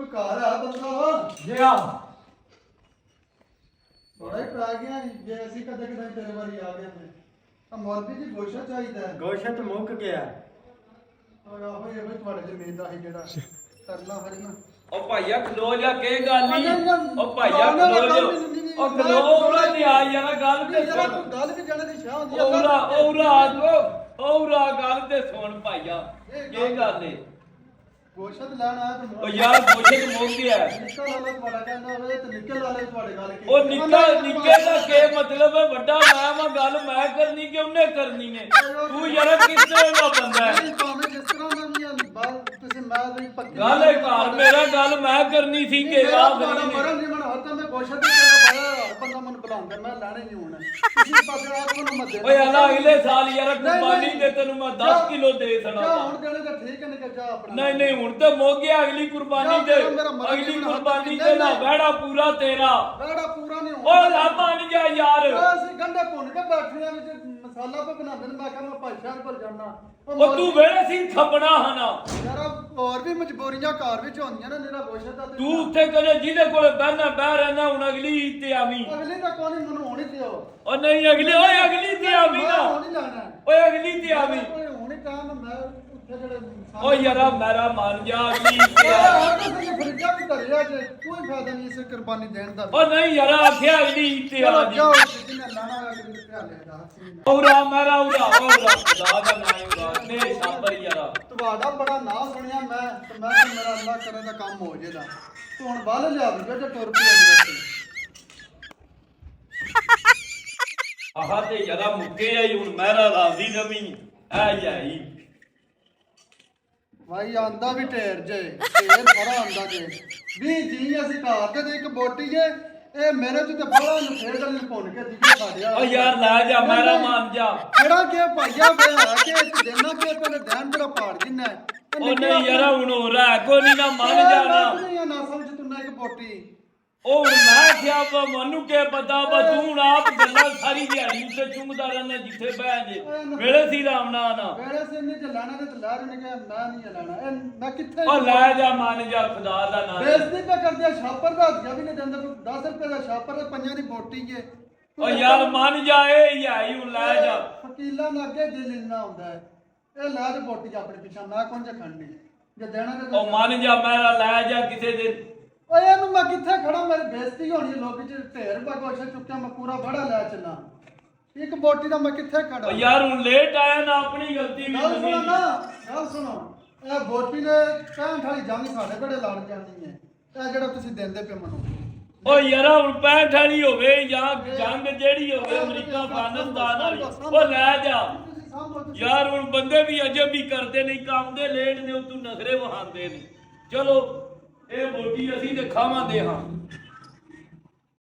ਘਰ ਆ ਬੰਦਾ ਜੇ ਆ ਬੜਾ ਹੀ ਪੈ ਗਿਆ ਜੇ ਅਸੀਂ ਕਦੇ ਕਦੇ ਤੇਰੇ ਵਾਰੀ ਆ ਗਏ ਨੇ ਤਾਂ ਮੌਲਵੀ ਜੀ ਗੋਸ਼ਾ ਚਾਹੀਦਾ ਹੈ ਗੋਸ਼ਤ ਮੁੱਕ ਗਿਆ ਔਰ ਆਹੋ ਇਹ ਵੀ ਤੁਹਾਡੇ ਜ਼ਮੀਨ ਦਾ ਹੀ ਜਿਹੜਾ ਕਰਨਾ ਫਿਰ ਨਾ ਉਹ ਭਾਈਆ ਖਲੋ ਜਾ ਕੇ ਗੱਲ ਨਹੀਂ ਉਹ ਭਾਈਆ ਖਲੋ ਜਾ ਉਹ ਖਲੋ ਉਹਦਾ ਤੇ ਆ ਯਾਰ ਗੱਲ ਤੇ ਸੁਣ ਗੱਲ ਵੀ ਜਾਣੇ ਦੀ ਸ਼ਾਹ ਹੁੰਦੀ ਔਰਾ ਗੱਲ ਤੇ ਸੁਣ ਭਾਈਆ ਕੀ ਗੱਲ ਏ ਗੋਸ਼ਤ ਲੈਣ ਆਇਆ ਤੇ ਉਹ ਯਾਰ ਗੋਸ਼ਤ ਮੁੱਕ ਗਿਆ ਨਿੱਕਾ ਲਾਲਾ ਤੁਹਾਡਾ ਕਹਿੰਦਾ ਹੋਵੇ ਤੇ ਨਿੱਕੇ ਲਾਲੇ ਤੁਹਾਡੇ ਗੱਲ ਕੀ ਉਹ ਨਿੱਕੇ ਦਾ ਕੀ ਮਤਲਬ ਹੈ ਵੱਡਾ ਮੈਂ ਗੱਲ ਮੈਂ ਕਰਨੀ ਕਿ ਉਹਨੇ ਕਰਨੀ ਨੇ ਤੂੰ ਯਾਰ ਕਿਸ ਤਰ੍ਹਾਂ ਦਾ ਬੰਦਾ ਹੈ ਭਾਵੇਂ ਜਿਸ ਤਰ੍ਹਾਂ ਦਾ ਵੀ ਆ ਬਾਤ ਤੁਸੀਂ ਮੈਂ ਲਈ ਪੱਕੀ ਗੱਲ ਹੈ ਘਰ ਮੇਰਾ ਗੱਲ ਮੈਂ ਕਰਨੀ ਸੀ ਕਿ ਮੇਰਾ ਤੁਹਾਡਾ ਮਰਨ ਨਹੀਂ ਮਨ ਹੱਥਾਂ ਮੈਂ ਗੋਸ਼ਤ ਦੇ ਤੇਰਾ ਬਾਇਆ ਬੰਦਾ ਮੈਨੂੰ ਬੁਲਾਉਂਦਾ ਮੈਂ ਲੈਣੇ ਨਹੀਂ ਹੋਣਾ ਤੁਸੀਂ ਪਾਸੇ ਆਪ ਨੂੰ ਮਤ ਦੇ ਓਏ ਅੱਲਾ ਅਗਲੇ ਸਾਲ ਯਾਰ ਕੁਰਬਾਨੀ ਦੇ ਤੈਨੂੰ ਮੈਂ 10 ਕਿਲੋ ਦੇ ਦੇਣਾ ਹੁਣ ਦੇਣੇ ਤਾਂ ਠੀਕ ਹੈ ਨਹੀਂ ਜਾ ਆਪਣਾ ਨਹੀਂ ਹੁਣ ਤੇ ਮੁੱਕ ਗਿਆ ਅਗਲੀ ਕੁਰਬਾਨੀ ਤੇ ਅਗਲੀ ਕੁਰਬਾਨੀ ਤੇ ਨਾ ਵੜਾ ਪੂਰਾ ਤੇਰਾ ਵੜਾ ਪੂਰਾ ਨਹੀਂ ਹੋਣਾ ਓ ਲਾ ਬਣ ਜਾ ਯਾਰ ਅਸੀਂ ਗੰਢੇ ਭੁੰਨ ਕੇ ਬੈਠੇ ਆ ਵਿੱਚ ਮਸਾਲਾ ਪਾ ਬਣਾਉਂਦੇ ਨੇ ਮੈਂ ਕਹਿੰਦਾ ਭਾਈ ਸ਼ਹਿਰ ਕੋਲ ਜਾਣਾ ਉਹ ਤੂੰ ਵੇਲੇ ਸੀ ਥੱਪਣਾ ਹਨਾ ਯਾਰ ਹੋਰ ਵੀ ਮਜਬੂਰੀਆਂ ਘਰ ਵਿੱਚ ਹੁੰਦੀਆਂ ਨੇ ਮੇਰਾ ਗੋਸ਼ਤ ਦਾ ਤੂੰ ਉੱਥੇ ਕਦੇ ਜਿਹਦੇ ਕੋਲ ਬਹਿ ਰਹਿਣਾ ਹੁਣ ਅਗਲੀ ਤੇ ਆਵੀਂ ਅਗਲੀ ਦਾ ਕੋਈ ਮੈਨੂੰ ਹੋਣੀ ਦਿਓ ਉਹ ਨਹੀਂ ਅਗਲੀ ਓਏ ਅਗਲੀ ਤੇ ਆਵੀਂ ਨਾ ਹੋਣੀ ਲੈਣਾ ਓਏ ਅਗਲੀ ਤੇ ਆਵੀਂ ਹੋਣੀ ਕੰਮ ਮੈਂ ਉੱਥੇ ਜਿਹੜੇ ਓ ਯਾਰਾ ਮੇਰਾ ਮਨ ਜਾ ਅਗਲੀ ਤੇ ਫਰਿੱਜਾ ਵੀ ਧਰਿਆ ਜੇ ਕੋਈ ਫਾਇਦਾ ਨਹੀਂ ਇਸ ਕੁਰਬਾਨੀ ਦੇਣ ਦਾ ਓ ਨਹੀਂ ਯਾਰਾ ਆਖਿਆ ਅਗਲੀ ਤੇ ਆ ਜੀ ਜਾਓ ਜਿੰਨੇ ਲਾਣਾ ਹੋਇਆ ਕਿ ਧਿਆਨ ਲੈ ਦਾ ਔਰਾ ਮੇਰਾ ਔਰਾ ਖੁਦਾ ਦਾ ਨਾਮ ਔਰਾ ਨੇ ਸਾਬਰ ਯਾਰਾ ਤੁਹਾਡਾ ਬੜਾ ਨਾਂ ਸੁਣਿਆ ਮੈਂ ਤੇ ਮੈਂ ਕਿਹਾ ਮੇਰਾ ਅੱਲਾਹ ਕਰੇ ਦਾ ਕੰਮ ਹੋ ਜੇਦਾ ਤੂੰ ਹੁਣ ਬਾਹਰ ਲਿਆ ਵੀ ਜੇ ਟੁਰ ਪਈ ਅੰਦਰ ਆਹ ਤੇ ਯਾਰਾ ਮੁੱਕੇ ਆਈ ਹੁਣ ਮਹਿਰਾ ਰਾਜ਼ੀ ਨਵੀਂ ਐ ਜਾਈ ਭਾਈ ਆਂਦਾ ਵੀ ਢੇਰ ਜੇ ਢੇਰ ਬੜਾ ਆਂਦਾ ਜੇ 20 ਜੀ ਅਸੀਂ ਘਰ ਤੇ ਇੱਕ ਬੋਟੀ ਜੇ ਇਹ ਮੇਰੇ ਤੇ ਬੜਾ ਨਖੇੜ ਗਲ ਭੁੰਨ ਕੇ ਦਿੱਤੀ ਸਾਡਿਆ ਓ ਯਾਰ ਲੈ ਜਾ ਮੇਰਾ ਮਨ ਜਾ ਕਿਹੜਾ ਕੇ ਭਾਈਆ ਵੇ ਆ ਕੇ ਦੇਣਾ ਕਿ ਪਹਿਲੇ ਧਿਆਨ ਮੇਰਾ ਪਾੜ ਜਿੰਨਾ ਓ ਨਹੀਂ ਯਾਰ ਹੁਣ ਹੋ ਰਹਾ ਕੋ ਨਹੀਂ ਨਾ ਮੰਨ ਜਾਣਾ ਨਹੀਂ ਨਾ ਸਮਝ ਤੂੰ ਨਾ ਇੱਕ ਬੋਟੀ ਉਹ ਮੈਂ ਕਿਹਾ ਵਾ ਮੈਨੂੰ ਕੀ ਪਤਾ ਵਾ ਤੂੰ ਹੁਣ ਆਪ ਗੱਲਾਂ ਸਾਰੀ ਦਿਹਾੜੀ ਉੱਤੇ ਚੁੰਗਦਾ ਰਹਿਣਾ ਜਿੱਥੇ ਬਹਿ ਜੇ ਵੇਲੇ ਸੀ ਰਾਮ ਨਾ ਵੇਲੇ ਸੇ ਨਹੀਂ ਜੇ ਲੈਣਾ ਤੇ ਲੈ ਰਹੇ ਨੇ ਕਿ ਮੈਂ ਨਹੀਂ ਲੈਣਾ ਇਹ ਮੈਂ ਕਿੱਥੇ ਓ ਲੈ ਜਾ ਮੰਨ ਜਾ ਖੁਦਾ ਦਾ ਨਾਮ ਬੇਇੱਜ਼ਤੀ ਪੇ ਕਰਦੇ ਛਾਪਰ ਦਾ ਹੱਥ ਵੀ ਨਹੀਂ ਦਿੰਦੇ 10 ਰੁਪਏ ਦਾ ਛਾਪਰ ਤੇ ਪੰਜਾਂ ਦੀ ਬੋਟੀ ਜੇ ਓ ਯਾਰ ਮੰਨ ਜਾ ਇਹ ਆਈ ਹੁਣ ਲੈ ਜਾ ਫਕੀਲਾਂ ਨਾਲ ਅੱਗੇ ਦਿਲ ਇੰਨਾ ਹੁੰਦਾ ਹੈ ਇਹ ਲੈ ਦੇ ਬੋਟੀ ਆਪਣੇ ਪਿੱਛਾ ਮੈਂ ਕੌਣ ਜੇ ਖੜਨੀ ਜੇ ਦੇਣਾ ਤੇ ਓ ਮੰਨ ਜਾ ਮੇਰਾ ਲੈ ਜਾ ਕਿਸੇ ਦੇ ਓਏ ਇਹਨੂੰ ਮੈਂ ਕਿੱਥੇ ਖੜਾ ਮੇਰੀ ਬੇਇੱਜ਼ਤੀ ਹੋਣੀ ਲੋਕ ਚ ਢੇਰ ਬਗੋਸ਼ਾ ਚੁੱਕਿਆ ਮੈਂ ਪੂਰਾ ਬੜਾ ਲੈ ਚੱਲਾਂ ਇੱਕ ਬੋਟੀ ਦਾ ਮੈਂ ਕਿੱਥੇ ਖੜਾ ਓ ਯਾਰ ਹੁਣ ਲੇਟ ਆਇਆ ਨਾ ਆਪਣੀ ਗਲਤੀ ਵੀ ਗੱਲ ਸੁਣੋ ਨਹੀਂ ਨਾ ਗੱਲ ਸੁਣੋ ਇਹ ਬੋਟੀ ਨੇ 65 ਵਾਲੀ ਜੰਗ ਸਾਡੇ ਕੋਲੇ ਲੜ ਜਾਣੀ ਹੈ ਇਹ ਜਿਹੜਾ ਤੁਸੀਂ ਦਿੰਦੇ ਪਏ ਮੈਨੂੰ ਓ ਯਾਰ ਹੁਣ 65 ਵਾਲੀ ਹੋਵੇ ਜਾਂ ਜੰਗ ਜਿਹੜੀ ਹੋਵੇ ਅਮਰੀਕਾ ਅਫਗਾਨਿਸਤਾਨ ਵਾਲੀ ਓ ਲੈ ਜਾ ਯਾਰ ਹੁਣ ਬੰਦੇ ਵੀ ਅਜਬ ਵੀ ਕਰਦੇ ਨਹੀਂ ਕੰਮ ਦੇ ਲੇਟ ਨੇ ਤੂੰ ਨਖਰੇ ਵਹਾਉਂਦੇ ਨੇ ਚਲੋ ਇਹ ਬੋਟੀ ਅਸੀਂ ਤੇ ਖਾਵਾਂਦੇ ਹਾਂ